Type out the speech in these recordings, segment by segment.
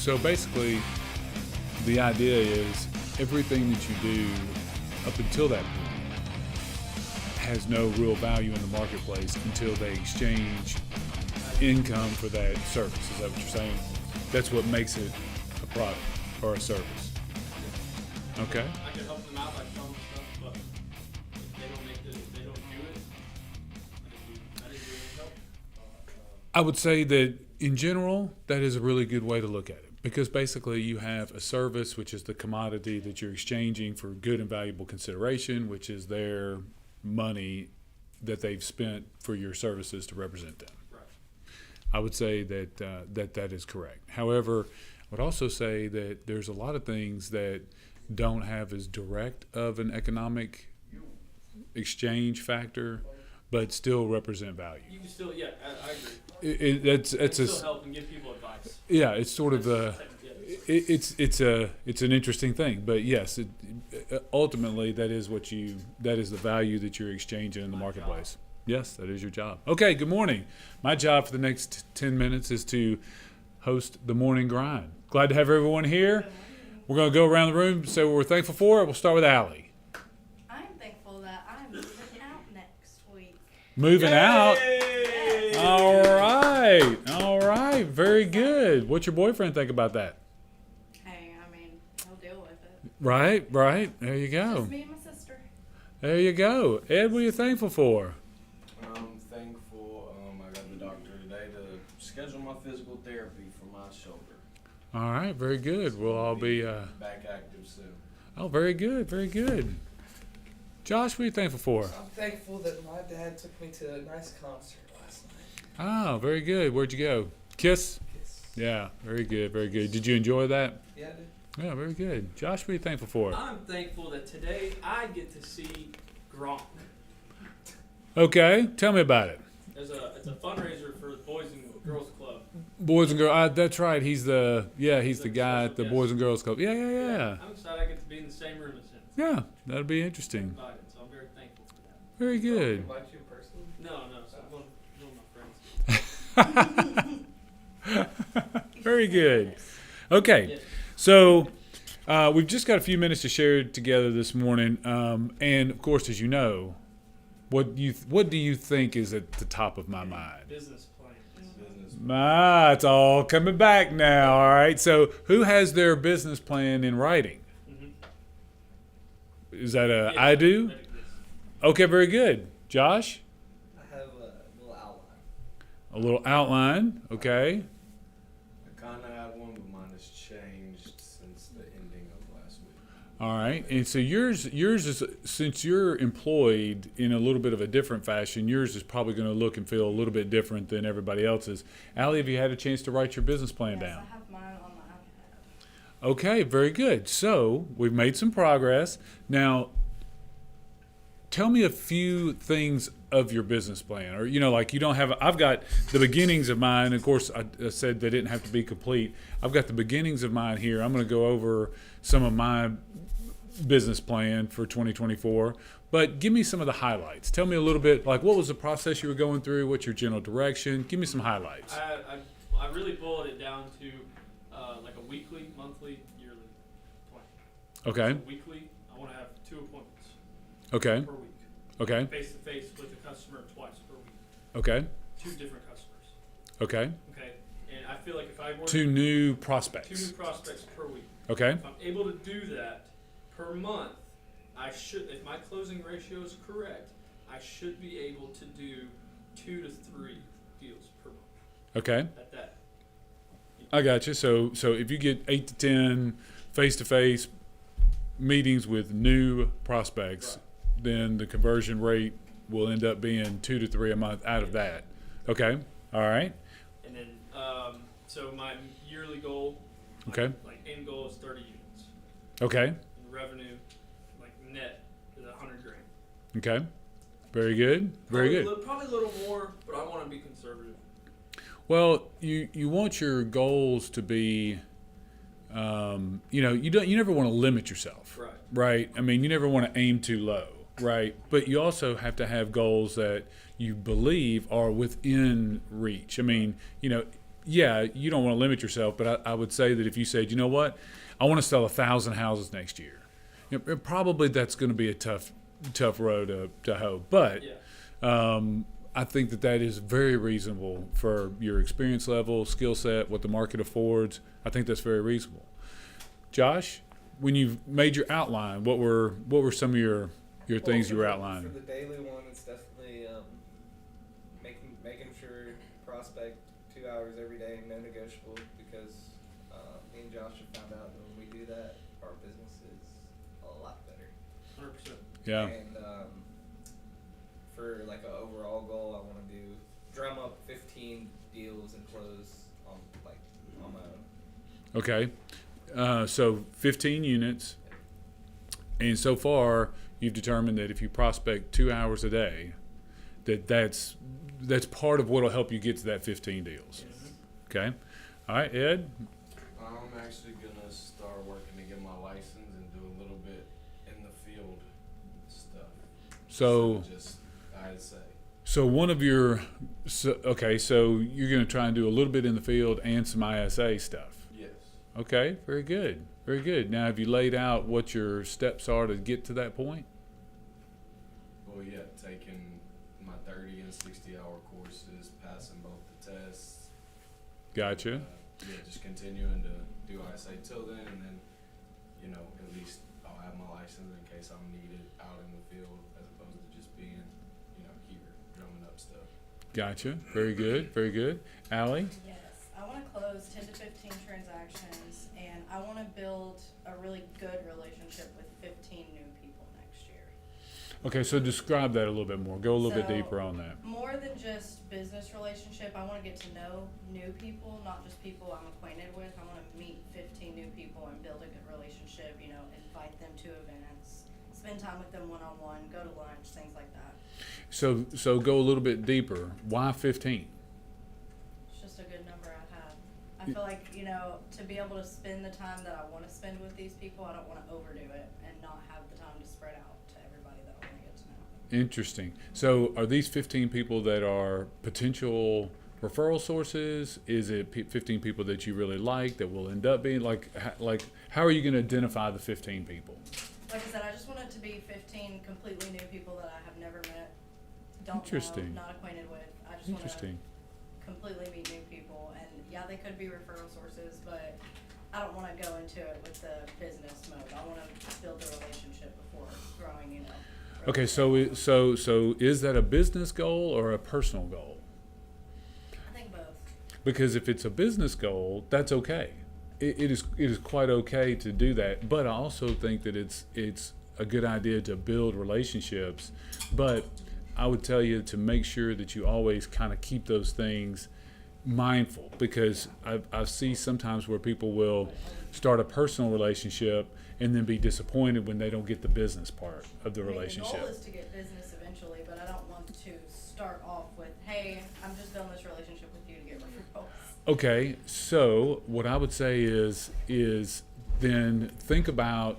So basically, the idea is everything that you do up until that point has no real value in the marketplace until they exchange income for that service. Is that what you're saying? That's what makes it a product or a service. Okay. I can help them out by telling them stuff, but if they don't do it, I didn't do any help. I would say that in general, that is a really good way to look at it, because basically you have a service, which is the commodity that you're exchanging for good and valuable consideration, which is their money that they've spent for your services to represent them. Right. I would say that that is correct. However, I would also say that there's a lot of things that don't have as direct of an economic exchange factor, but still represent value. You can still, yeah, I agree. It's still help and give people advice. yeah. It's sort of it's an interesting thing, but yes, ultimately that is the value that you're exchanging in the marketplace. Yes, that is your job. Okay, good morning. My job for the next 10 minutes is to host the morning grind. Glad to have everyone here. We're going to go around the room, say what we're thankful for. We'll start with Allie. I'm thankful that I'm moving out next week. Moving out. Yay! All right. Very good. What's your boyfriend think about that? Hey, I mean, he'll deal with it. Right. There you go. Just me and my sister. There you go. Ed, what are you thankful for? I'm thankful I got the doctor today to schedule my physical therapy for my shoulder. All right. Very good. We'll all be. Back active soon. Oh, very good. Very good. Josh, what are you thankful for? I'm thankful that my dad took me to a nice concert last night. Oh, very good. Where'd you go? Kiss? Yes. Yeah. Very good. Very good. Did you enjoy that? Yeah, I did. Yeah. Very good. Josh, what are you thankful for? I'm thankful that today I get to see Gronk. Okay. Tell me about it. It's a fundraiser for the Boys and Girls Club. Boys and Girls. That's right. He's the He's guy at the special Boys guest. and Girls Club. Yeah. I'm excited I get to be in the same room as him. Yeah. That'll be interesting. Invited, so I'm very thankful for that. Very good. Invite you personally. No, so one of my friends. Very good. Okay. Yeah. So we've just got a few minutes to share together this morning, and of course, as you know, what do you think is at the top of my mind? Business plan. Business. It's all coming back now. All right. So who has their business plan in writing? Mm-hmm. Is that a Yeah, I do? I think this. Okay. Very good. Josh, I have a little outline. a little outline. Okay. I kind of had one, but mine has changed since the ending of last week. All right, and so yours is, since you're employed in a little bit of a different fashion, yours is probably going to look and feel a little bit different than everybody else's. Allie, have you had a chance to write your business plan Yes, down? I have mine on my iPad. Okay, very good. So we've made some progress. Now, tell me a few things of your business plan, or like you don't have. I've got the beginnings of mine. Of course, I said they didn't have to be complete. I've got the beginnings of mine here. I'm going to go over some of my business plan for 2024, but give me some of the highlights. Tell me a little bit, like what was the process you were going through? What's your general direction? Give me some highlights. I really boiled it down to like a weekly, monthly, yearly plan. Okay. So weekly, I want to have 2 appointments Okay. per week. Okay. Face to face with the customer twice per week. Okay. 2 different customers. Okay. Okay. And I feel like if I work 2 new 2 prospects. new prospects per week, Okay. if I'm able to do that per month, I should, if my closing ratio is correct, I should be able to do 2 to 3 deals per month Okay. at that. I got you. So if you get 8 to 10 face-to-face meetings with new prospects, then the conversion rate will end up being 2 to 3 a month out of that. Okay. All right. And then, so my yearly goal, Okay. like end goal is 30 units. Okay. And revenue, like net, is 100 grand. Okay. Very good. Very good. Probably a little more, but I want to be conservative. Well, you want your goals to be, you never want to limit yourself. Right. Right. I mean, you never want to aim too low. Right. But you also have to have goals that you believe are within reach. I mean, yeah, you don't want to limit yourself, but I would say that if you said, you know what, I want to sell 1,000 houses next year, probably that's going to be a tough road to hoe. But Yeah. I think that is very reasonable for your experience level, skill set, what the market affords. I think that's very reasonable. Josh, when you've made your outline, what were some of your things you were outlining? For the daily one, it's definitely making sure prospect 2 hours every day, no negotiable, because me and Josh have found out that when we do that, our business is a lot better. 100%. Yeah. And for like an overall goal, I want to drum up 15 deals and close on my own. Okay. So 15 units. And so far, you've determined that if you prospect 2 hours a day, that's part of what will help you get to that 15 deals. Okay. All right, Ed. I'm actually gonna start working to get my license and do a little bit in the field stuff. So Just, I'd say. so one of your so you're going to try and do a little bit in the field and some ISA stuff. Yes. Okay, very good. Very good. Now, have you laid out what your steps are to get to that point? Well, yeah, taking my 30 and 60-hour courses, passing both the tests. Gotcha. Yeah, just continuing to do ISA till then, and then, at least I'll have my license in case I'm needed out in the field, as opposed to just being, here drumming up stuff. Gotcha. Very good. Very good. Allie? Yes, I want to close 10 to 15 transactions, and I want to build a really good relationship with 15 new people next year. Okay, so describe that a little bit more. Go a little bit So, deeper on that. More than just business relationship, I want to get to know new people, not just people I'm acquainted with. I want to meet 15 new people and build a good relationship, invite them to events, spend time with them one-on-one, go to lunch, things like that. So go a little bit deeper. Why 15? It's just a good number I have. I feel like, to be able to spend the time that I want to spend with these people, I don't want to overdo it and not have the time to spread out to everybody that I want to get to know. Interesting. So are these 15 people that are potential referral sources? Is it 15 people that you really like that will end up being like how are you going to identify the 15 people? Like I said, I just want it to be 15 completely new people that I have never met, don't Interesting. know, not acquainted with. I just want to Interesting. completely meet new people, and yeah, they could be referral sources, but I don't want to go into it with the business mode. I want to build a relationship before growing, Okay, so is that a business goal or a personal goal? I think both. Because if it's a business goal, that's okay. It is quite okay to do that. But I also think that it's a good idea to build relationships. But I would tell you to make sure that you always kind of keep those things mindful, because I see sometimes where people will start a personal relationship and then be disappointed when they don't get the business part of the I mean, relationship. the goal is to get business eventually, but I don't want to start off with, hey, I'm just building this relationship with you to get referrals. Okay, so what I would say is then think about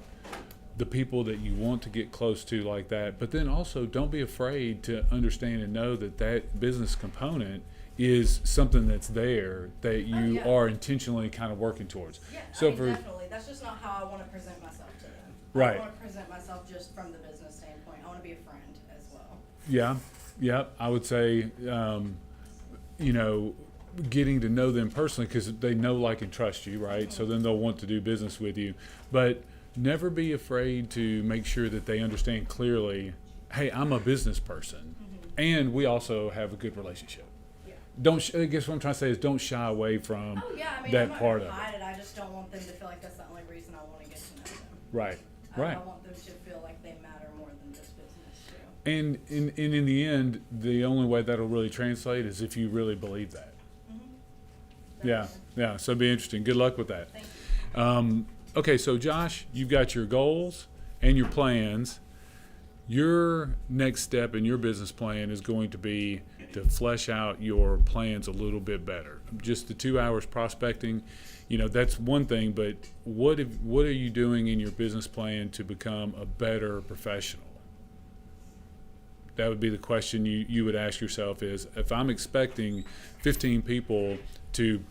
the people that you want to get close to like that, but then also don't be afraid to understand and know that business component is something that's there that you yeah. are intentionally kind of working towards. Yeah, So I mean, for definitely. That's just not how I want to present myself to them. Right. I don't want to present myself just from the business standpoint. I want to be a friend as well. yeah, I would say getting to know them personally, because they know, like, and trust you, right? So then they'll want to do business with you. But never be afraid to make sure that they understand clearly, hey, I'm a business person, and we also have a good relationship. Yeah. I guess what I'm trying to say is don't shy away from Oh yeah, I mean, that I'm not part gonna of it. hide it. I just don't want them to feel like that's the only reason I want to get to know them. Right, I right. want them to feel like they matter more than just business too. And in the end, the only way that'll really translate is if you really believe that. Yeah, yeah. So it'll be interesting. Good luck with that. Thank you. Okay, so Josh, you've got your goals and your plans. Your next step in your business plan is going to be to flesh out your plans a little bit better. Just the 2 hours prospecting, that's one thing, but what are you doing in your business plan to become a better professional? That would be the question you would ask yourself is, if I'm expecting 15 people to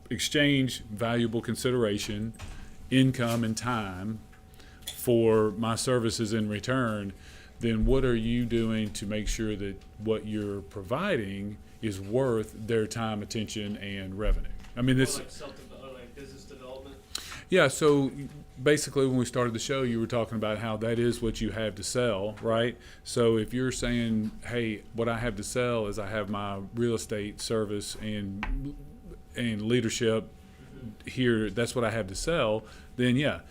exchange valuable consideration, income, and time for my services in return, then what are you doing to make sure that what you're providing is worth their time, attention, and revenue? I mean, this. Like business development. Yeah, so basically when we started the show, you were talking about how that is what you have to sell, right? So if you're saying, hey, what I have to sell is I have my real estate service and leadership here, that's what I have to sell, then yeah,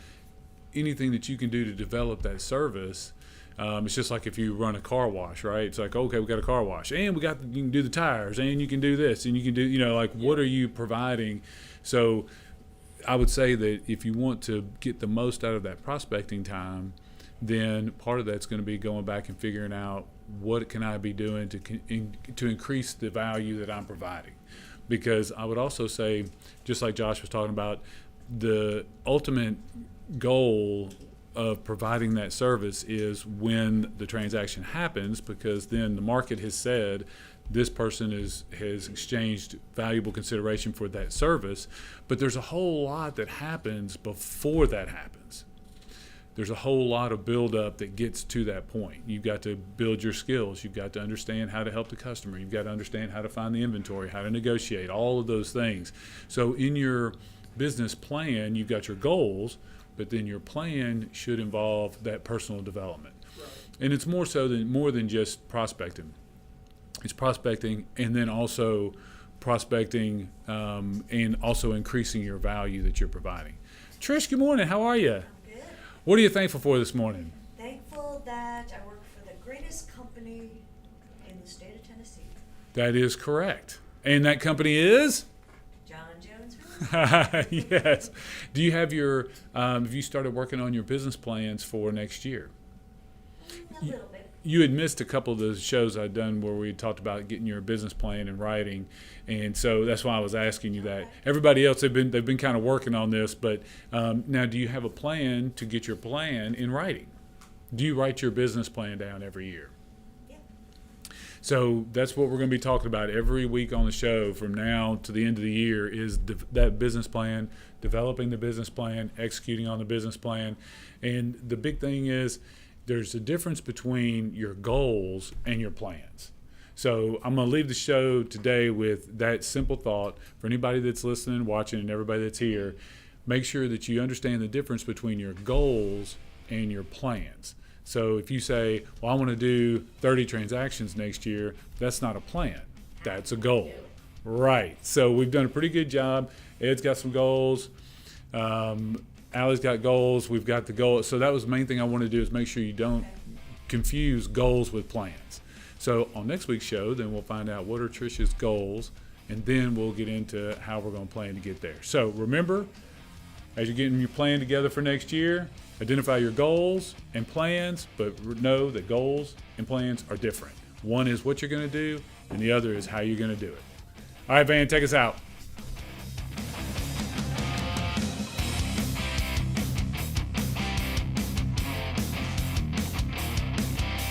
anything that you can do to develop that service. It's just like if you run a car wash, right? It's like, okay, we got a car wash, and you can do the tires, and you can do this, and you can do, like, what are you providing? So I would say that if you want to get the most out of that prospecting time, then part of that's going to be going back and figuring out what can I be doing to increase the value that I'm providing. Because I would also say, just like Josh was talking about, the ultimate goal of providing that service is when the transaction happens, because then the market has said this person has exchanged valuable consideration for that service. But there's a whole lot that happens before that happens. There's a whole lot of buildup that gets to that point. You've got to build your skills. You've got to understand how to help the customer. You've got to understand how to find the inventory, how to negotiate, all of those things. So in your business plan, you've got your goals, but then your plan should involve that personal development. Right. And it's more than just prospecting. It's prospecting, and then also prospecting and also increasing your value that you're providing. Trish, good morning. How are you? Good. What are you thankful for this morning? Thankful that I work for the greatest company in the state of Tennessee, That is correct. And that company is? John Jones Real Estate. Yes. Do you have have you started working on your business plans for next year? A little bit. You had missed a couple of the shows I'd done where we talked about getting your business plan and writing, and so that's why I was asking you that. Everybody else they've been kind of working on this, but now do you have a plan to get your plan in writing? Do you write your business plan down every year? Yeah. So that's what we're going to be talking about every week on the show from now to the end of the year is that business plan, developing the business plan, executing on the business plan, and the big thing is there's a difference between your goals and your plans. So I'm going to leave the show today with that simple thought for anybody that's listening, watching, and everybody that's here. Make sure that you understand the difference between your goals and your plans. So if you say, well, I want to do 30 transactions next year, that's not a plan. That's a goal. Right. So we've done a pretty good job. Ed's got some goals. Allie's got goals. We've got the goals. So that was the main thing I want to do is make sure you don't confuse goals with plans. So on next week's show, then we'll find out what are Trish's goals, and then we'll get into how we're going to plan to get there. So remember, as you're getting your plan together for next year, identify your goals and plans, but know that goals and plans are different. One is what you're going to do, and the other is how you're going to do it. All right, Van, take us out.